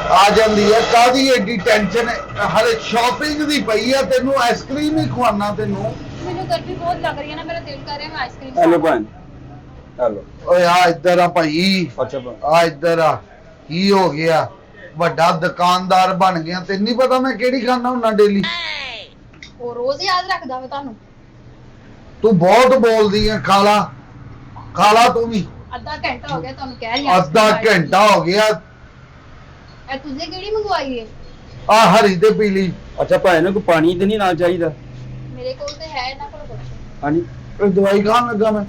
ਆ ਜਾਂਦੀ ਹੈ। ਕਾਹਦੀ ਐਡੀ ਟੈਨਸ਼ਨ ਹਲੇ ਸ਼ਾਪਿੰਗ ਦੀ ਪਈ ਆ, ਤੈਨੂੰ ਆਈਸਕ੍ਰੀਮ ਹੀ ਖਵਾਨਾ ਤੈਨੂੰ। ਮੈਨੂੰ ਗਰਮੀ ਬਹੁਤ ਲੱਗ ਰਹੀ ਹੈ ਨਾ, ਮੇਰਾ ਦਿਲ ਕਰ ਰਿਹਾ ਮੈਂ ਆਈਸਕ੍ਰੀਮ हेलो भैन हेलो ਓਏ ਆ ਇੱਧਰ ਆ ਭਾਈ, अच्छा भैन ਆ ਇੱਧਰ ਆ। ਕੀ ਹੋ ਗਿਆ? ਵੱਡਾ ਦੁਕਾਨਦਾਰ ਬਣ ਗਿਆ, ਤੈਨੂੰ ਨਹੀਂ ਪਤਾ ਮੈਂ ਕਿਹੜੀ ਖਾਣਾ ਹੁੰਨਾ ਡੇਲੀ? ਉਹ ਰੋਜ਼ ਯਾਦ ਰੱਖਦਾ ਵਾ ਤੁਹਾਨੂੰ। ਤੂੰ ਬਹੁਤ ਬੋਲਦੀ ਆ, ਖਾ ਲਾ ਤੂੰ ਵੀ। ਅੱਧਾ ਘੰਟਾ ਹੋ ਗਿਆ ਤੁਹਾਨੂੰ ਕਹਿ ਰਹੀ ਹਾਂ। ਅੱਧਾ ਘੰਟਾ ਹੋ ਗਿਆ। ਇਹ ਤੁਸੀਂ ਕਿਹੜੀ ਮੰਗਵਾਈ ਹੈ? ਆ ਹਰੀ ਤੇ ਪੀਲੀ। अच्छा भैन को पानी तो नहीं ना चाहिए ਮੇਰੇ ਕੋਲ ਤੇ ਹੈ ਇਹਨਾਂ ਕੋਲ ਕੁਛ। हाँ जी ਇਹ ਦਵਾਈ ਖਾਣ ਲੱਗਾ ਮੈਂ।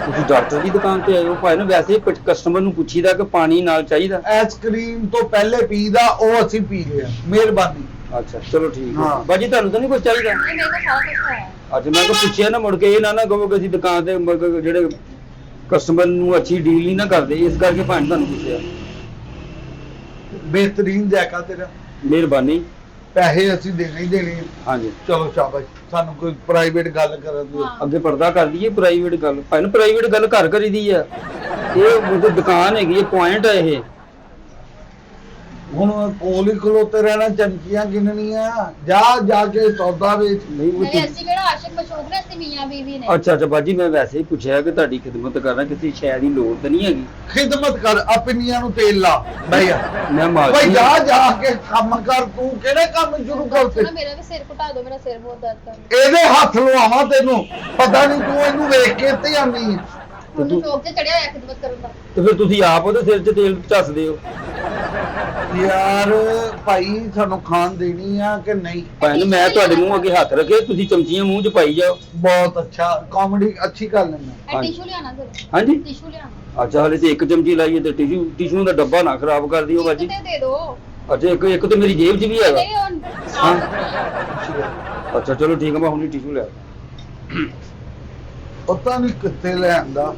ਤੁਸੀਂ ਡਾਕਟਰ ਦੀ ਦੁਕਾਨ ਤੇ ਆਏ ਹੋ ਭਾਈ ਵੈਸੇ ਕਸਟਮਰ ਨੂੰ ਪੁੱਛੀਦਾ ਕਿ ਪਾਣੀ ਨਾਲ ਚਾਹੀਦਾ। ਆਈਸਕ੍ਰੀਮ ਤੋਂ ਪਹਿਲੇ ਪੀਦਾ, ਉਹ ਅਸੀਂ ਪੀ ਲਿਆ। ਮਿਹਰਬਾਨੀ। ਅੱਛਾ ਚਲੋ ਠੀਕ ਹੈ ਹਾਂ। ਬਾਜੀ ਤੁਹਾਨੂੰ ਤਾਂ ਨਹੀਂ ਕੁਝ ਚਾਹੀਦਾ? ਨਹੀਂ ਮੇਰੇ ਕੋਲ ਸਾਰਾ ਕੁਝ ਹੈ। ਅੱਜ ਮੈਂ ਕੋ ਪੁੱਛਿਆ ਨਾ ਮੁੜ ਕੇ ਇਹ ਨਾ ਕਹੋ ਕਿ ਅਸੀਂ ਦੁਕਾਨ ਤੇ ਜਿਹੜੇ ਕਸਟਮਰ ਨੂੰ ਅੱਛੀ ਡੀਲ ਨਹੀਂ ਨਾ ਕਰਦੇ, ਇਸ ਕਰਕੇ ਭਾਈ ਤੁਹਾਨੂੰ ਪੁੱਛਿਆ। ਬਿਹਤਰੀਨ ਜਾਇਕਾ ਤੇਰਾ। ਮਿਹਰਬਾਨੀ। ਪੈਸੇ ਅਸੀਂ ਦੇਣੇ ਹੀ ਦੇਣੇ ਆ। ਹਾਂਜੀ ਚਲੋ ਸ਼ਾਬਾਸ਼। ਸਾਨੂੰ ਕੋਈ ਪ੍ਰਾਈਵੇਟ ਗੱਲ ਕਰਨ ਦਿਓ। ਹਾਂ। ਅੱਗੇ ਪਰਦਾ ਕਰ ਦਈਏ ਪ੍ਰਾਈਵੇਟ ਗੱਲ। ਭਾਈ ਪ੍ਰਾਈਵੇਟ ਗੱਲ ਘਰ ਕਰੀਦੀ ਆ, ਇਹ ਉਹ ਦੁਕਾਨ ਹੈਗੀ ਹੈ, ਪੁਆਇੰਟ ਹੈ ਇਹ। ਹੁਣ ਕੋਲ ਹੀ ਖਲੋਤੇ ਰਹਿਣਾ, ਚਮਕੀਆਂ ਗਿਣਨੀਆਂ। ਜਾ ਕੇ ਸੌਦਾ ਵੇਚ। ਨਹੀਂ ਉਹ ਨਹੀਂ ਅਸੀਂ ਕਿਹੜਾ ਆਸ਼ਿਕ ਮਸ਼ੂਕ ਨੇ, ਅਸੀਂ ਮੀਆਂ ਬੀਵੀ ਨੇ। ਅੱਛਾ ਬਾਜੀ ਮੈਂ ਵੈਸੇ ਹੀ ਪੁੱਛਿਆ ਕਿ ਤੁਹਾਡੀ ਖਿਦਮਤ ਕਰਨਾ, ਕਿਸੇ ਸ਼ੈ ਦੀ ਲੋੜ ਤਾਂ ਨਹੀਂ ਹੈਗੀ। ਖਿਦਮਤ ਕਰ, ਆਪਣੀਆਂ ਨੂੰ ਤੇਲ ਲਾ ਭਈਆ। ਮੈਂ ਮਾਲ ਭਾਈ ਜਾ ਕੇ ਕੰਮ ਕਰ। ਤੂੰ ਕਿਹੜੇ ਕੰਮ ਸ਼ੁਰੂ ਕਰਤੇ? ਨਾ ਮੇਰਾ ਵੀ ਸਿਰ ਘਟਾ ਦਿਓ, ਮੇਰਾ ਸਿਰ ਬਹੁਤ ਦਰਦ ਕਰਦਾ। ਇਹਦੇ ਹੱਥ ਲਵਾਵਾਂ ਤੈਨੂੰ? ਪਤਾ ਨਹੀਂ ਤੂੰ ਇਹਨੂੰ ਵੇਖ ਕੇ ਤੇ ਆਨੀ ਹੈ। ਉਹਨੂੰ ਸ਼ੌਕ ਤੇ ਚੜਿਆ ਹੋਇਆ ਖਿਦਮਤ ਕਰਨ ਦਾ। ਤੇ ਫਿਰ ਤੁਸੀਂ ਆਪ ਉਹਦੇ ਸਿਰ 'ਚ ਤੇਲ ਝੱਸਦੇ ਹੋ। ਯਾਰ ਭਾਈ ਸਾਨੂੰ ਖਾਣ ਦੇਣੀ ਆ ਕਿ ਨਹੀਂ? ਭੈਣ ਮੈਂ ਤੁਹਾਡੇ ਮੂੰਹ ਅੱਗੇ ਹੱਥ ਰੱਖੇ, ਤੁਸੀਂ ਚਮਚੀਆਂ ਮੂੰਹ 'ਚ ਪਾਈ ਜਾਓ। ਬਹੁਤ ਅੱਛਾ, ਕਾਮੇਡੀ ਅੱਛੀ ਕਰ ਲੈਣਾ। ਇਹ ਹਾਂਜੀ। ਟਿਸ਼ੂ ਲਿਆਣਾ ਜ਼ਰਾ। ਹਾਂਜੀ ਟਿਸ਼ੂ ਲਿਆਣਾ। ਅੱਛਾ ਹਲੇ ਤੇ ਇੱਕ ਚਮਚੀ ਲਾਈਏ ਤੇ ਟਿਸ਼ੂ ਦਾ ਡੱਬਾ ਨਾ ਖਰਾਬ ਕਰ ਦਿਓ ਬਾਜੀ। ਤੇ ਦੇ ਦਿਓ। ਅੱਛਾ ਇੱਕ ਤੇ ਮੇਰੀ ਜੇਬ 'ਚ ਵੀ ਹੈਗਾ। ਨਹੀਂ ਉਹ ਹਾਂ। ਅੱਛਾ ਚਲੋ ਠੀਕ ਹੈ, ਮੈਂ ਹੁਣੀ ਟਿਸ਼ੂ ਲਿਆ। ਪਤਾ ਨਹੀਂ ਕਿੱਥੇ ਲੈ ਆਂਦਾ।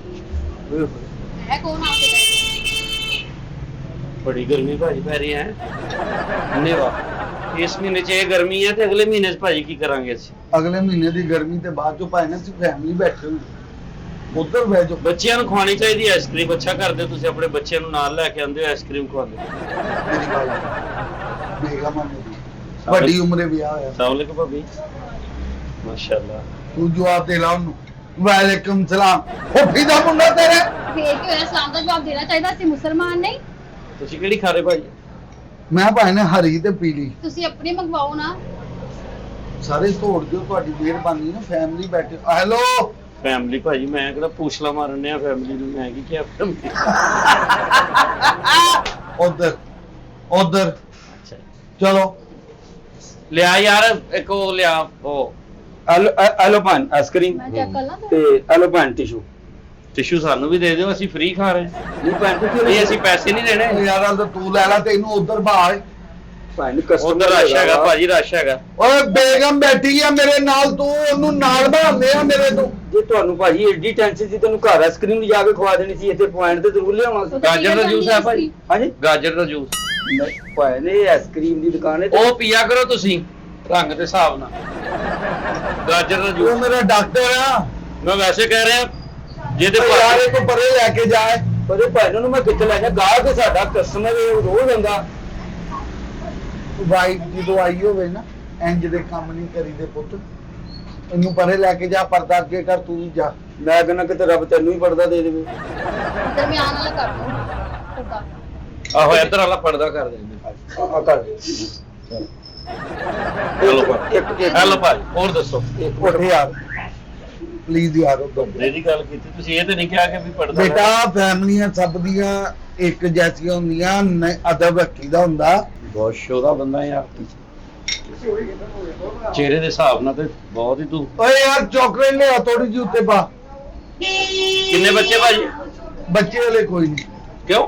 ਹੈ ਕੌਣ ਆ ਕੇ बड़ी गर्मी भाजी पै रही है नेवा इस महीने च ये गर्मी है ते अगले महीने च भाजी की करांगे ਅਸੀਂ ਅਗਲੇ ਮਹੀਨੇ ਦੀ ਗਰਮੀ ਤੇ ਬਾਅਦ ਚੋਂ ਭਾਈ ਨੇ ਅਸੀਂ ਫੈਮਿਲੀ ਬੈਠੇ ਹੋਏ ਉੱਧਰ ਬਹਿ ਜਾਓ। ਬੱਚਿਆਂ ਨੂੰ ਖਵਾਣੀ ਚਾਹੀਦੀ ਆਈਸਕ੍ਰੀਮ। ਅੱਛਾ ਕਰਦੇ ਤੁਸੀਂ ਆਪਣੇ ਬੱਚਿਆਂ ਨੂੰ ਨਾਲ ਲੈ ਕੇ ਆਉਂਦੇ ਹੋ, ਆਈਸਕ੍ਰੀਮ ਖਵਾਉਂਦੇ ਹੋ। ਮੇਰੀ ਗੱਲ ਬੇਗਮ ਮੇਰੀ ਵੱਡੀ ਉਮਰੇ ਵਿਆਹ ਹੋਇਆ। अस्सलाम वालेकुम भाभी माशाल्लाह। ਤੂੰ ਜਵਾਬ ਦੇ ਲਾ ਉਹਨੂੰ। ਵਾਲੇਕੁਮ ਸਲਾਮ। ਹੋਫੀ ਦਾ ਮੁੰਡਾ ਤੇਰੇ। ਫੇਰ ਕਿ ਹੋਇਆ, ਸਲਾਮ ਦਾ ਜਵਾਬ ਦੇਣਾ ਚਾਹੀਦਾ, ਅਸੀਂ ਮੁਸਲਮਾਨ ਨਹੀਂ। ਤੁਸੀਂ ਕਿਹੜੀ ਖਾ ਰਹੇ ਭਾਜੀ? ਮੈਂ ਭਾਈ ਨੇ ਹਰੀ ਤੇ ਪੀਲੀ। ਤੁਸੀਂ ਆਪਣੀ ਮੰਗਵਾਓ ਨਾ। ਸਾਰੇ ਤੋੜ ਦਿਓ, ਤੁਹਾਡੀ ਮਿਹਰਬਾਨੀ ਨਾ। ਫੈਮਿਲੀ ਬੈਠੇ। ਹੈਲੋ ਫੈਮਿਲੀ ਭਾਜੀ ਮੈਂ ਕਿਹੜਾ ਪੂਛਲਾ ਮਾਰਨੇ ਆ ਫੈਮਿਲੀ ਨੂੰ, ਮੈਂ ਕੀ ਫੈਮਿਲੀ। ਉਧਰ ਅੱਛਾ ਚਲੋ। ਲਿਆ ਯਾਰ ਇੱਕ ਉਹ ਲਿਆ ਉਹ ਐਲੋ ਭੈਣ ਆਈਸਕ੍ਰੀਮ ਮੈਂ ਚੈੱਕ ਕਰ ਲਾਂ ਤੇ ਐਲੋ ਭੈਣ ਟਿਸ਼ੂ। ਟਿਸ਼ੂ ਸਾਨੂੰ ਵੀ ਦੇ ਦਿਓ, ਅਸੀਂ ਫ੍ਰੀ ਖਾ ਰਹੇ ਨਹੀਂ ਭੈਣ ਨਹੀਂ, ਅਸੀਂ ਪੈਸੇ ਨਹੀਂ ਦੇਣੇ। ਯਾਰਾਂ ਤਾਂ ਤੂੰ ਲੈ ਲੈ, ਤੈਨੂੰ ਉਧਰ ਬਾਹਰ। ਭੈਣ ਉਧਰ ਕਸਟਮਰ ਰਸ਼ ਹੈਗਾ ਭਾਜੀ, ਰਸ਼ ਹੈਗਾ। ਓਏ ਬੇਗਮ ਬੈਠੀ ਆ ਮੇਰੇ ਨਾਲ, ਤੂੰ ਉਹਨੂੰ ਨਾਲ ਬਣਾਉਂਦੇ ਆ ਮੇਰੇ ਤੋਂ। ਜੇ ਤੁਹਾਨੂੰ ਭਾਜੀ ਏਡੀ ਟੈਨਸ਼ਨ ਸੀ, ਤੁਹਾਨੂੰ ਘਰ ਆਈਸਕ੍ਰੀਮ ਲਿਜਾ ਕੇ ਖਵਾ ਦੇਣੀ ਸੀ, ਇੱਥੇ ਪੁਆਇੰਟ ਤੇ ਜ਼ਰੂਰ ਲਿਆਉਣਾ ਸੀ। ਗਾਜਰ ਦਾ ਜੂਸ ਹੈ ਭਾਜੀ? ਹਾਂਜੀ ਗਾਜਰ ਦਾ ਜੂਸ ਭੈਣ ਇਹ ਆਈਸਕ੍ਰੀਮ ਦੀ ਦੁਕਾਨ ਹੈ ਉਹ ਪੀਆ ਕਰੋ ਤੁਸੀਂ ਰੰਗ ਦੇ ਹਿਸਾਬ ਨਾਲ। ਗਾਜਰ ਦਾ ਉਹ ਜੂਸ ਮੇਰਾ ਡਾਕਟਰ ਆ। ਮੈਂ ਵੈਸੇ ਕਹਿ ਰਿਹਾ ਜਿਹਦੇ ਯਾਰ ਇਹ ਤੋਂ ਪਰੇ ਲੈ ਕੇ ਜਾਏ। ਪਰ ਭੈਣ ਨੂੰ ਮੈਂ ਕਿੱਥੇ ਲੈ ਜਾ, ਗਾਹਕ ਸਾਡਾ ਕਸਟਮਰ ਰੋਜ਼ ਆਉਂਦਾ। ਵਾਈਫ ਜਦੋਂ ਆਈ ਹੋਵੇ ਨਾ, ਇੰਜ ਦੇ ਕੰਮ ਨਹੀਂ ਕਰੀਦੇ ਪੁੱਤ। ਇਹਨੂੰ ਪਰੇ ਲੈ ਕੇ ਜਾ, ਪਰਦਾ ਅੱਗੇ ਕਰ, ਤੂੰ ਵੀ ਜਾ। ਮੈਂ ਕਹਿੰਦਾ ਕਿਤੇ ਰੱਬ ਤੈਨੂੰ ਹੀ ਪੜਦਾ ਦੇ ਦੇਵੇ। ਦਰਮਿਆਨ ਵਾਲਾ ਕਰ ਦੋ ਪਰਦਾ। ਆਹੋ ਇੱਧਰ ਵਾਲਾ ਪਰਦਾ ਕਰ ਦਿੰਦੇ। ਆ ਕਰ ਦੇ। ਚਲੋ ਭਾਜੀ ਹੈਲੋ ਭਾਜੀ ਹੋਰ ਦੱਸੋ। ਉੱਠ ਯਾਰ ਪਲੀਜ਼ ਯਾਰ। ਉਧਰ ਮੇਰੀ ਗੱਲ ਕੀਤੀ ਤੁਸੀਂ, ਇਹ ਤੇ ਨਹੀਂ ਕਿਹਾ ਕਿ ਵੀ ਪਰਦਾ ਬੇਟਾ ਫੈਮਲੀਆਂ ਸਭ ਦੀਆਂ ਇੱਕ ਜੈਸੀਆਂ ਹੁੰਦੀਆਂ, ਅਦਬ ਰੱਖੀਦਾ ਹੁੰਦਾ। ਬਹੁਤ ਸ਼ੋਦਾ ਬੰਦਾ ਯਾਰ, ਚਿਹਰੇ ਦੇ ਹਿਸਾਬ ਨਾਲ ਤੇ ਬਹੁਤ ਹੀ ਤੂੰ। ਓਏ ਯਾਰ ਚਾਕਲੇਟ ਲਿਆ ਥੋੜੀ ਜਿਹੀ ਉੱਤੇ ਪਾ। ਕਿੰਨੇ ਬੱਚੇ ਭਾਜੀ? ਬੱਚੇ ਵਾਲੇ ਕੋਈ ਨਹੀਂ, ਕਿਉਂ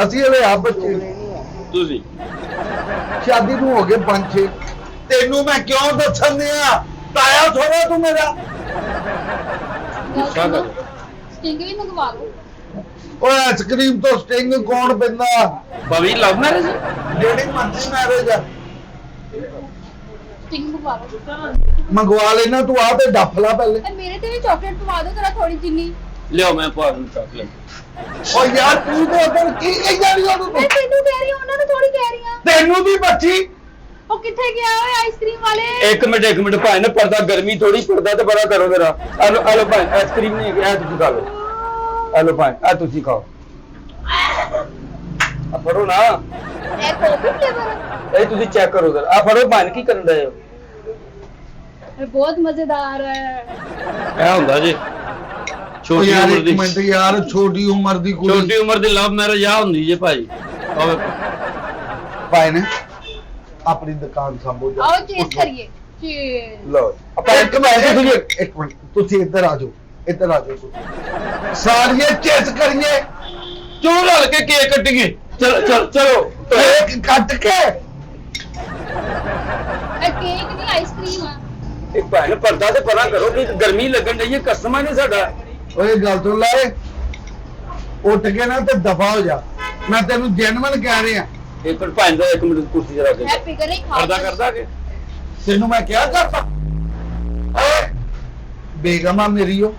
ਅਸੀਂ ਵਾਲੇ ਆਪ ਬੱਚੇ। ਤੁਸੀਂ ਸ਼ਾਦੀ ਨੂੰ ਹੋ ਗਏ 5-6। ਤੈਨੂੰ ਮੈਂ ਕਿਉਂ ਦੱਸਣ ਦਿਆਂ? ਤਾਇਆ ਥੋੜਾ ਤੂੰ ਮੇਰਾ। ਗੁੱਸਾ ਕਰ। ਸਟਿੰਗ ਵੀ ਮੰਗਵਾ ਲਓ। ਓਏ ਆਈਸਕ੍ਰੀਮ ਤੋਂ ਸਟਿੰਗ ਕੌਣ ਪੈਂਦਾ? ਭਾਵੇਂ ਲਵ ਮੈਰਿਜ ਜਿਹੜੀ ਮਰਜ਼ੀ ਮੈਰਿਜ ਆ ਸਟਿੰਗ ਮੰਗਵਾ ਲਓ। ਮੰਗਵਾ ਲੈਣਾ। ਤੂੰ ਆ ਤੇ ਡੱਫ ਲਾ ਪਹਿਲੇ। ਤੇ ਮੇਰੇ ਤੇ ਵੀ ਚਾਕਲੇਟ ਪਵਾ ਦਿਓ ਜਰਾ ਥੋੜੀ ਜਿੰਨੀ। ਲਿਓ ਮੈਂ ਪਾ ਦੂੰ ਚਾਕਲੇਟ। ਓ ਯਾਰ ਤੂੰ ਤਾਂ ਉਧਰ ਕੀ ਕਹੀ ਜਾ ਰਹੀ ਆ ਤੂੰ? ਮੈਂ ਤੈਨੂੰ ਕਹਿ ਰਹੀ ਹਾਂ, ਉਹਨਾਂ ਨੂੰ ਥੋੜੀ ਕਹਿ ਤੈਨੂੰ ਦੀ ਬੱਚੀ ਉਹ ਕਿੱਥੇ ਗਿਆ ਓਏ ਆਈਸਕ੍ਰੀਮ ਵਾਲੇ? ਇੱਕ ਮਿੰਟ ਭਾਈ ਨਾ ਪਰਦਾ ਗਰਮੀ ਥੋੜੀ ਪਰਦਾ ਤੇ ਬੜਾ ਕਰੋ ਮੇਰਾ। ਆਲੋ ਭਾਈ ਆਈਸਕ੍ਰੀਮ ਨਹੀਂ ਹੈ ਤੁਸੀਂ ਖਾ ਲਓ। ਆਲੋ ਭਾਈ ਆ ਤੁਸੀਂ ਖਾਓ। ਆ ਫੜੋ ਨਾ, ਇਹ ਕਾਫੀ ਫਲੇਵਰ ਇਹ ਤੁਸੀਂ ਚੈੱਕ ਕਰੋ ਜ਼ਰਾ। ਆ ਫੜੋ ਭਾਈ ਕੀ ਕਰਨ ਰਹੇ ਹੋ? ਹੈ, ਬਹੁਤ ਮਜ਼ੇਦਾਰ ਹੈ। ਇਹ ਹੁੰਦਾ ਜੀ ਉਹ ਛੋਟੀ ਯਾਰ ਉਮਰ ਇੱਕ ਦੀ ਮਿੰਟ ਯਾਰ, ਛੋਟੀ ਉਮਰ ਦੀ ਕੁੜੀ ਛੋਟੀ ਉਮਰ ਦੀ ਲਵ ਮੈਰਿਜ ਆ ਹੁੰਦੀ ਜੇ ਭਾਈ। ਆਹ ਵੇਖੋ। ਭਾਈ ਨੇ ਆਪਣੀ ਦੁਕਾਨ ਸੰਭੋ ਜਾ। ਆਓ ਚੇਸ ਕਰੀਏ। ਚੀਜ਼। ਲਓ ਆਪਾਂ ਇੱਕ ਮਿੰਟ ਤੁਸੀਂ ਇੱਧਰ ਆ ਜਾਓ, ਇੱਧਰ ਆ ਜਾਓ ਤੁਸੀਂ। ਸਾਰੀਆਂ ਚੇਸ ਕਰੀਏ, ਚਲੋ ਰਲ ਕੇ ਕੇਕ ਕੱਟੀਏ। ਚਲੋ ਕੇਕ ਕੱਟ ਕੇ। ਇਹ ਕੇਕ ਨਹੀਂ ਆਈਸਕ੍ਰੀਮ ਆ। ਇੱਕ ਭਾਈ ਨਾ ਪਰਦਾ ਤੇ ਪਰਾਂ ਕਰੋ ਕਿ ਗਰਮੀ ਲੱਗਣ ਰਹੀ ਹੈ। ਕਸਟਮਰ ਨਹੀਂ ਸਾਡਾ। ਓਏ ਗੱਲ ਸੁਣ ਲੈ, ਉੱਠ ਕੇ ਨਾ ਤੇ ਦਫਾ ਹੋ ਜਾ। ਮੈਂ ਤੈਨੂੰ ਜੈਨੂਇਨ ਕਹਿ ਰਿਹਾ। ਇੱਕ ਮਿੰਟ ਭਾਈ ਦਾ ਇੱਕ ਮਿੰਟ ਕੁਰਸੀ ਜਰਾ ਕੇ ਹੈਪੀ ਕਰੇ ਖਾ ਕਰਦਾ ਕਰਦਾ ਕਿ ਤੈਨੂੰ ਮੈਂ ਕਿਹਾ ਕਰਤਾ। ਓਏ ਬੇਗਮਾ ਮੇਰੀ ਓ,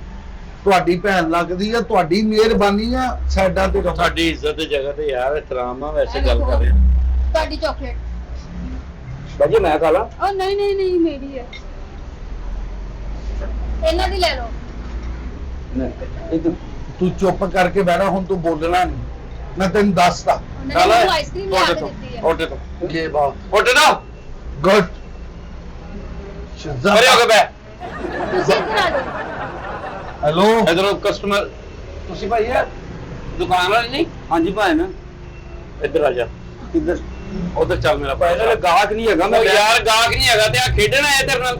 ਤੁਹਾਡੀ ਭੈਣ ਲੱਗਦੀ ਆ, ਤੁਹਾਡੀ ਮਿਹਰਬਾਨੀ ਆ ਸਾਡਾ ਤੇ ਰਹੋ। ਸਾਡੀ ਇੱਜ਼ਤ ਦੀ ਜਗ੍ਹਾ ਤੇ ਯਾਰ ਇਤਰਾਮ ਆ, ਵੈਸੇ ਗੱਲ ਕਰ ਰਹੇ ਹਾਂ। ਤੁਹਾਡੀ ਚਾਕਲੇਟ। ਬਾਜੀ ਮੈਂ ਖਾ ਲਾਂ। ਉਹ ਨਹੀਂ ਮੇਰੀ ਹੈ। ਇਹਨਾਂ ਦੀ ਲੈ ਲਓ। ਇਹ ਤੂੰ ਚੁੱਪ ਕਰਕੇ ਬੈਠਾ, ਹੁਣ ਤੂੰ ਬੋਲਣਾ ਨਹੀਂ। ਮੈਂ ਤੈਨੂੰ ਦੱਸਤਾ। ਉਹਨਾਂ ਨੇ ਮੈਨੂੰ ਆਈਸਕ੍ਰੀਮ ਲਿਆ ਕੇ ਦਿੱਤੀ ਹੈ। ਉੱਠ ਤੋਂ ਕੀ ਬਾਤ। ਉੱਠ ਨਾ ਗੁੱਡ। ਅਰੇ ਹੋ ਗਿਆ ਬੈ। ਤੁਸੀਂ ਇੱਧਰ ਆ ਜਾਓ। ਹੈਲੋ ਇਧਰੋਂ ਕਸਟਮਰ ਤੁਸੀਂ ਭਾਈ ਯਾਰ ਦੁਕਾਨ ਵਾਲੇ ਨਹੀਂ? ਹਾਂਜੀ ਭਾਈ ਨਾ ਇੱਧਰ ਆ ਜਾ। ਕਿੱਧਰ? ਉਧਰ ਚੱਲ ਮੇਰਾ ਭਾਈ ਭਾਈ। ਨਾ ਗਾਹਕ ਨਹੀਂ ਹੈਗਾ ਮੈਂ। ਉਹ ਯਾਰ ਗਾਹਕ ਨਹੀਂ ਹੈਗਾ ਤੇ ਆ ਖੇਡਣਾ ਹੈ ਤੇਰੇ ਨਾਲ।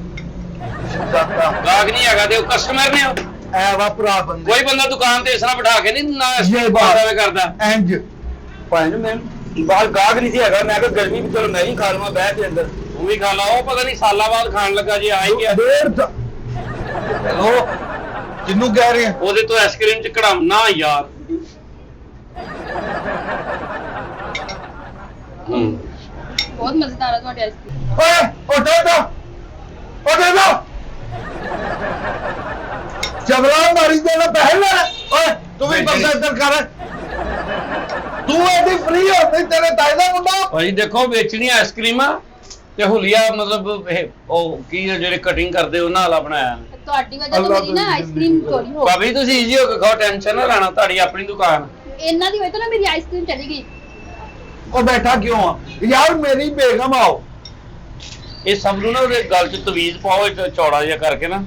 ਗਾਹਕ ਨਹੀਂ ਹੈਗਾ ਤੇ ਉਹ ਕਸਟਮਰ ਨੇ ਉਹ। ਐ ਵਾ ਭਰਾ ਬੰਦੇ ਕੋਈ ਬੰਦਾ ਦੁਕਾਨ ਤੇ ਇਸ ਤਰ੍ਹਾਂ ਬਿਠਾ ਕੇ ਨਹੀਂ ਨਾ ਇਹ ਬਾਤ ਐਵੇਂ ਕਰਦਾ। ਇੰਜ ਭਾਈ ਨਾ ਮੈਂ ਬਾਹਰ ਗਾਹਕ ਨਹੀਂ ਸੀ ਹੈਗਾ। ਮੈਂ ਕਿਹਾ ਗਰਮੀ ਵੀ ਚਲੋ ਮੈਂ ਹੀ ਖਾ ਲਵਾਂ ਬਹਿ ਕੇ ਅੰਦਰ। ਉਹ ਵੀ ਖਾ ਲਾ। ਉਹ ਪਤਾ ਨਹੀਂ ਸਾਲਾਂ ਬਾਅਦ ਖਾਣ ਲੱਗਾ ਜੀ ਆ ਹੀ ਗਿਆ। ਹੈਲੋ ਕਿਹਨੂੰ ਕਹਿ ਰਹੇ ਆ? ਉਹਦੇ ਤੋਂ ਆਈਸਕ੍ਰੀਮ ਚ ਕੜਾਮ ਨਾ ਯਾਰ। ਬਹੁਤ ਮਜ਼ੇਦਾਰ ਹੈ ਤੁਹਾਡੀ ਆਈਸਕ੍ਰੀਮ। ਓਏ ਉੱਠੋ ਤਾਂ ਉੱਠੋ ਤਾਂ ਚਵਲਾ ਮਾਰੀ ਦੇਣਾ ਪਹਿਲਾਂ। ਓਏ ਤੂੰ ਵੀ ਬੰਦਾ ਇੱਧਰ ਕਰ। ਤੂੰ ਐਡੀ ਫ੍ਰੀ ਹੋ ਨਹੀਂ, ਤੇਰੇ ਤਾਏ ਦਾ ਮੁੰਡਾ। ਭਾਈ ਦੇਖੋ ਵੇਚਣੀ ਆਈਸਕ੍ਰੀਮਾਂ ਤੇ ਹੁਲੀਆ ਮਤਲਬ ਇਹ ਉਹ ਕੀ ਜਿਹੜੇ ਕਟਿੰਗ ਕਰਦੇ ਉਹਨਾਂ ਵਾਲਾ ਬਣਾਇਆ। ਤੁਹਾਡੀ ਵਜ੍ਹਾ ਤੋਂ ਮੇਰੀ ਨਾ ਆਈਸਕ੍ਰੀਮ ਚੋਰੀ ਹੋ ਗਈ। ਭਾਬੀ ਤੁਸੀਂ ਈਜ਼ੀ ਹੋ ਕੇ ਖਾਓ, ਟੈਨਸ਼ਨ ਨਾ ਲੈਣਾ, ਤੁਹਾਡੀ ਆਪਣੀ ਦੁਕਾਨ। ਇਹਨਾਂ ਦੀ ਵਜ੍ਹਾ ਤੋਂ ਨਾ ਮੇਰੀ ਆਈਸਕ੍ਰੀਮ ਚਲੀ ਗਈ। ਉਹ ਬੈਠਾ ਕਿਉਂ ਆ ਯਾਰ? ਮੇਰੀ ਬੇਗਮ ਆਓ। ਇਹ ਸਭ ਨੂੰ ਨਾ ਉਹਦੇ ਗੱਲ 'ਚ ਤਵੀਜ਼ ਪਾਓ ਇੱਕ ਚੌੜਾ ਜਿਹਾ ਕਰਕੇ ਨਾ,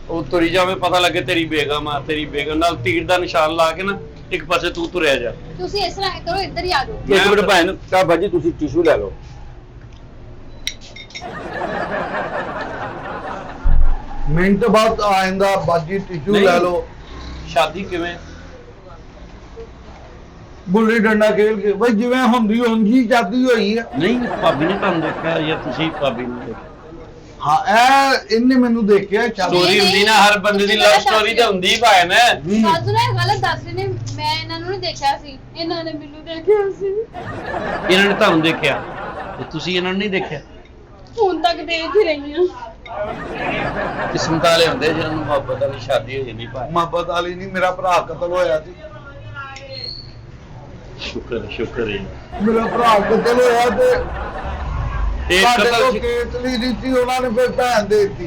ਉਹ ਤੁਰੀ ਜਾਵੇ ਪਤਾ ਲੱਗੇ ਤੇਰੀ ਬੇਗਮ ਆ। ਤੇਰੀ ਬੇਗਮ ਨਾਲ ਤੀਰ ਦਾ ਨਿਸ਼ਾਨ ਲਾ ਕੇ ਨਾ ਇੱਕ ਪਾਸੇ ਤੂੰ ਤੁਰਿਆ ਜਾ। ਤੁਸੀਂ ਇਸ ਤਰ੍ਹਾਂ ਕਰੋ, ਇੱਧਰ ਹੀ ਆ ਜਾਓ। ਇੱਕ ਮਿੰਟ ਭਾਈ ਨਾ ਤਾਂ ਬਾਜੀ ਤੁਸੀਂ ਟਿਸ਼ੂ ਲੈ ਲਓ। ਮਿੰਟ ਬਾਅਦ ਆਇੰਦਾ ਬਾਜੀ ਟਿਸ਼ੂ ਨਹੀਂ। ਲੈ ਲਓ। ਸ਼ਾਦੀ ਕਿਵੇਂ? ਗੁੱਲੀ ਡੰਡਾ ਖੇਲ ਕੇ ਬਈ ਜਿਵੇਂ ਹੁੰਦੀ ਉਂਝੀ ਸ਼ਾਦੀ ਹੋਈ ਆ। ਨਹੀਂ ਭਾਬੀ ਨੇ ਤੁਹਾਨੂੰ ਦੇਖਿਆ ਜਾਂ ਤੁਸੀਂ ਭਾਬੀ ਨੂੰ ਦੇਖਿਆ? ਹਾਂ ਇਹ ਇਹਨੇ ਮੈਨੂੰ ਦੇਖਿਆ ਸ਼ਾਦੀ। ਸਟੋਰੀ ਹੁੰਦੀ ਨਾ ਹਰ ਬੰਦੇ ਦੀ, ਲਵ ਸਟੋਰੀ ਤੇ ਹੁੰਦੀ ਭਾਈ ਨੇ। ਸਾਜੂ ਨੇ ਗਲਤ ਦੱਸ ਰਹੇ ਨੇ। ਮੈਂ ਇਹਨਾਂ ਨੂੰ ਨਹੀਂ ਦੇਖਿਆ ਸੀ, ਇਹਨਾਂ ਨੇ ਮੈਨੂੰ ਦੇਖਿਆ ਸੀ। ਇਹਨਾਂ ਨੇ ਤੁਹਾਨੂੰ ਦੇਖਿਆ ਤੇ ਤੁਸੀਂ ਇਹਨਾਂ ਨੂੰ ਨਹੀਂ ਦੇਖਿਆ। ਹੁਣ ਤੱਕ ਦੇਖ ਹੀ ਰਹੀ ਹਾਂ। ਕਿਸਮਤ ਵਾਲੇ ਹੁੰਦੇ ਜਿਹਨਾਂ ਨੂੰ ਮੁਹੱਬਤ ਵਾਲੀ ਸ਼ਾਦੀ ਹੋ ਜਾਂਦੀ ਭਾਈ। ਮੁਹੱਬਤ ਵਾਲੀ ਨਹੀਂ, ਮੇਰਾ ਭਰਾ ਕਤਲ ਹੋਇਆ ਸੀ। ਸ਼ੁਕਰ ਹੈ। ਮੇਰਾ ਭਰਾ ਕਤਲ ਹੋਇਆ ਤੇ ਇਹ ਸਾਡੇ ਕਤਲ ਕੋਲ ਸੀ। ਕੇਸ ਲਈ ਦਿੱਤੀ, ਉਹਨਾਂ ਨੇ ਫਿਰ ਭੈਣ ਦੇ ਦਿੱਤੀ।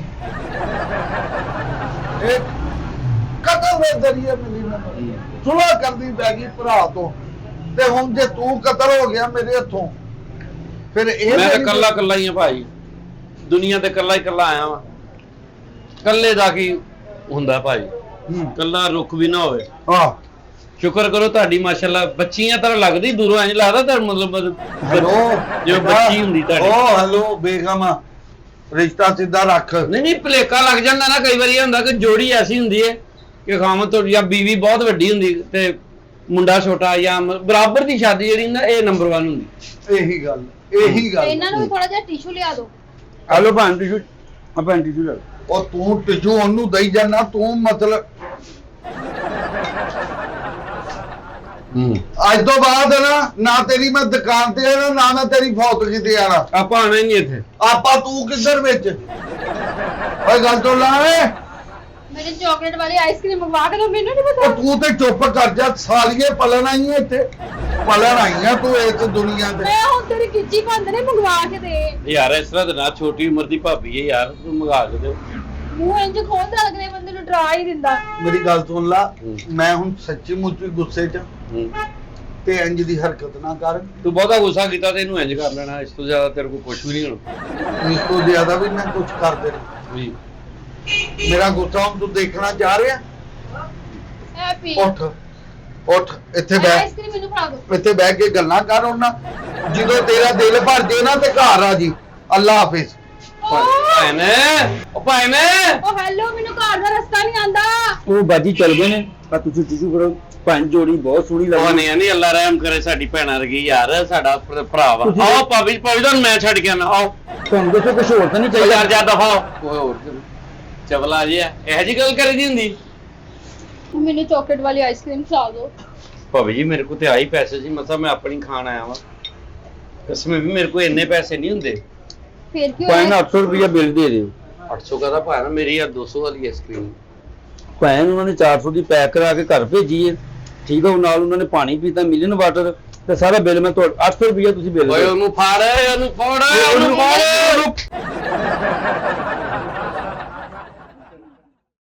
ਇਹ ਕਤਲ ਦੇ ਜ਼ਰੀਏ ਮਿਲੀ ਮੈਨੂੰ। ਸੁਲ੍ਹਾ ਕਰਦੀ ਪੈ ਗਈ ਭਰਾ ਤੋਂ। ਤੇ ਹੁਣ ਜੇ ਤੂੰ ਕਤਲ ਹੋ ਗਿਆ ਮੇਰੇ ਹੱਥੋਂ, ਫਿਰ ਇਹ ਮੈਂ ਤਾਂ ਮੇਰੀ- ਕੱਲਾ ਕੱਲਾ ਹੀ ਆ ਭਾਈ, ਦੁਨੀਆ ਤੇ ਕੱਲਾ ਹੀ ਕੱਲਾ ਆਇਆ ਵਾਂ। ਕੱਲੇ ਦਾ ਕੀ ਹੁੰਦਾ ਭਾਈ, ਕੱਲਾ ਰੁੱਖ ਵੀ ਨਾ ਹੋਵੇ। ਹਾਂ ਸ਼ੁਕਰ ਕਰੋ ਤੁਹਾਡੀ ਮਾਸ਼ਾਅੱਲਾ ਬੱਚੀਆਂ ਤਰ੍ਹਾਂ ਲੱਗਦੀ, ਦੂਰੋਂ ਇੰਜ ਲੱਗਦਾ ਤਾਂ ਮਤਲਬ ਹੈਲੋ ਜੋ ਬੱਚੀ ਹੁੰਦੀ ਤੁਹਾਡੀ। ਓ ਹੈਲੋ ਬੇਗਮ, ਰਿਸ਼ਤਾ ਸਿੱਧਾ ਰੱਖ। ਨਹੀਂ ਭੁਲੇਖਾ ਲੱਗ ਜਾਂਦਾ ਨਾ ਕਈ ਵਾਰੀ। ਇਹ ਹੁੰਦਾ ਕਿ ਜੋੜੀ ਐਸੀ ਹੁੰਦੀ ਹੈ ਕਿ ਖਾਮਤ ਤੋਂ ਜਾਂ ਬੀਵੀ ਬਹੁਤ ਵੱਡੀ ਹੁੰਦੀ ਤੇ ਮੁੰਡਾ ਛੋਟਾ, ਜਾਂ ਬਰਾਬਰ ਦੀ ਸ਼ਾਦੀ ਜਿਹੜੀ ਨਾ ਇਹ ਨੰਬਰ 1 ਹੁੰਦੀ। ਇਹੀ ਗੱਲ, ਇਹੀ ਗੱਲ। ਇਹਨਾਂ ਨੂੰ ਵੀ ਥੋੜਾ ਜਿਹਾ ਟਿਸ਼ੂ ਲਿਆ ਦਿਓ। ਹਲੋ ਭਾਈ ਟਿਸ਼ੂ। ਆਪਾਂ ਟਿਸ਼ੂ ਲੈ ਲਓ। ਉਹ ਤੂੰ ਟਿਸ਼ੂ ਉਹਨੂੰ ਦੇਈ ਜਾਣਾ, ਤੂੰ ਮਤਲਬ ਅੱਜ ਤੋਂ ਬਾਅਦ ਨਾ ਤੇਰੀ ਮੈਂ ਦੁਕਾਨ ਤੇ ਆਣਾ, ਨਾ ਮੈਂ ਤੇਰੀ ਫੌਤਗੀ ਤੇ ਆਣਾ। ਆਪਾਂ ਆਣਾ ਹੀ ਨਹੀਂ ਇੱਥੇ। ਆਪਾਂ ਤੂੰ ਕਿੱਧਰ ਵਿੱਚ? ਓਏ ਗੱਲ ਤੋਂ ਲਾ ਓਏ। ਮੇਰੇ ਚਾਕਲੇਟ ਵਾਲੀ ਆਈਸਕ੍ਰੀਮ ਮੰਗਵਾ ਕੇ ਦਿਓ, ਮੈਨੂੰ ਨਹੀਂ ਉਹ ਪਤਾ। ਤੂੰ ਤੇ ਚੁੱਪ ਕਰ ਜਾ, ਸਾਲੀਏ ਪਲਣ ਆਈ ਹੈ ਇੱਥੇ, ਪਲਣ ਆਈਆਂ ਤੂੰ ਇਸ ਦੁਨੀਆ ਤੇ। ਮੈਂ ਹੁਣ ਤੇਰੀ ਕਿੱਚੀ ਬੰਦ ਨੇ ਮੰਗਵਾ ਕੇ ਦੇ। ਯਾਰ ਇਸ ਤਰ੍ਹਾਂ ਤਾਂ ਨਾ, ਛੋਟੀ ਉਮਰ ਦੀ ਭਾਬੀ ਹੈ ਯਾਰ, ਤੂੰ ਮੰਗਾ ਕੇ ਦੇ। ਮੂੰਹ ਇੰਜ ਖੋਲਦਾ ਅਗਲੇ ਬੰਦੇ ਨੂੰ ਡਰਾ ਹੀ ਦਿੰਦਾ। ਮੇਰੀ ਗੱਲ ਸੁਣ ਲਾ, ਮੈਂ ਹੁਣ ਸੱਚੀ ਮੁੱਚੀ ਗੁੱਸੇ 'ਚ ਤੇ ਇੰਜ ਦੀ ਹਰਕਤ ਨਾ ਕਰ। ਤੂੰ ਬਹੁਤਾ ਗੁੱਸਾ ਕੀਤਾ ਤੇ ਇਹਨੂੰ ਇੰਜ ਕਰ ਲੈਣਾ, ਇਸ ਤੋਂ ਜ਼ਿਆਦਾ ਤੇਰੇ ਕੋਲ ਕੁਝ ਵੀ ਨਹੀਂ ਹੋਣਾ। ਇਸ ਤੋਂ ਜ਼ਿਆਦਾ ਵੀ ਮੈਂ ਕੁਝ ਕਰ ਦੇਣਾ। ਜੀ ਮੇਰਾ ਗੁੱਸਾ ਹੁਣ ਤੂੰ ਦੇਖਣਾ ਚਾਹ ਰਿਹਾ? ਹੈਪੀ ਉੱਠ ਉੱਠ, ਇੱਥੇ ਬਹਿ, ਆਈਸਕ੍ਰੀਮ ਮੈਨੂੰ ਫੜਾ ਦਿਓ। ਇੱਥੇ ਬਹਿ ਕੇ ਗੱਲਾਂ ਕਰ ਉਹਨਾਂ। ਜਦੋਂ ਤੇਰਾ ਦਿਲ ਭਰ ਜੇ ਨਾ ਤੇ ਘਰ ਆ ਜੀ। ਅੱਲਾ ਹਾਫਿਜ਼। ਭੈਣੇ, ਉਹ ਭੈਣੇ, ਉਹ ਹੈਲੋ, ਮੈਨੂੰ ਘਰ ਦਾ ਰਸਤਾ ਨਹੀਂ ਆਂਦਾ। ਉਹ ਬਾਜੀ ਚੱਲ ਗਏ ਨੇ, ਪਰ ਤੁਸੀਂ ਟਿਸ਼ੂ ਕਰੋ। ਭੈਣ ਜੋੜੀ ਬਹੁਤ ਸੋਹਣੀ ਉਹ ਲੱਗਦੀ। ਨਹੀਂ ਅੱਲਾ ਰਹਿਮ ਕਰੇ, ਸਾਡੀ ਭੈਣਾਂ ਰਗੀ ਯਾਰ, ਸਾਡਾ ਭਰਾ ਵਾ। ਆਓ ਭਾਬੀ ਤੁਹਾਨੂੰ ਮੈਂ ਛੱਡ ਕੇ ਆਣਾ। ਆਓ ਤੁਹਾਨੂੰ ਦੱਸੋ ਕੁਝ ਹੋਰ ਤਾਂ ਨਹੀਂ ਯਾਰ ਚਾਹੀਦਾ? ਜਾ ਦਫਾ ਓਏ, ਹੋਰ ਚਵਲਾ ਜੀ ਇਹੋ ਜੀ ਗੱਲ ਕਰੀ ਦੀ ਹੁੰਦੀ। ਮੈਨੂੰ ਚਾਕਲੇਟ ਵਾਲੀ ਆਈਸਕ੍ਰੀਮ ਖਿਲਾ ਦਿਓ। ਭਾਬੀ ਜੀ ਮੇਰੇ ਕੋਲ ਤੇ ਆਈ ਪੈਸੇ ਸੀ, ਮਸਾ ਮੈਂ ਆਪਣੀ ਖਾਣ ਆਇਆ ਵਾਂ। ਕਸਮੇ ਵੀ ਮੇਰੇ ਕੋਲ ਇੰਨੇ ਪੈਸੇ ਨਹੀਂ ਹੁੰਦੇ। ਫਿਰ ਕੀ ਭੈਣ ਹੋਇਆ? 800 ਰੁਪਇਆ ਬਿੱਲ ਦੇ ਦਿਓ। 800 ਕਾ ਦਾ ਭਾਣਾ, ਮੇਰੀ ਯਾਰ 200 ਵਾਲੀ ਆਈਸਕ੍ਰੀਮ। ਭੈਣ ਉਹਨਾਂ ਨੇ 400 ਦੀ ਪੈਕ ਕਰਾ ਕੇ ਘਰ ਭੇਜੀ ਹੈ, ਠੀਕ ਹੈ। ਉਹ ਨਾਲ ਉਹਨਾਂ ਨੇ ਪਾਣੀ ਪੀਤਾ, ਮਿਲਨ ਵਾਟਰ, ਤੇ ਸਾਰਾ ਬਿੱਲ ਮੈਂ 800 ਰੁਪਇਆ ਤੁਸੀਂ ਬਿੱਲ ਓਏ ਦਿਓ। ਉਹਨੂੰ ਫੜ, ਉਹਨੂੰ ਫੜ, ਉਹਨੂੰ ਫੜ।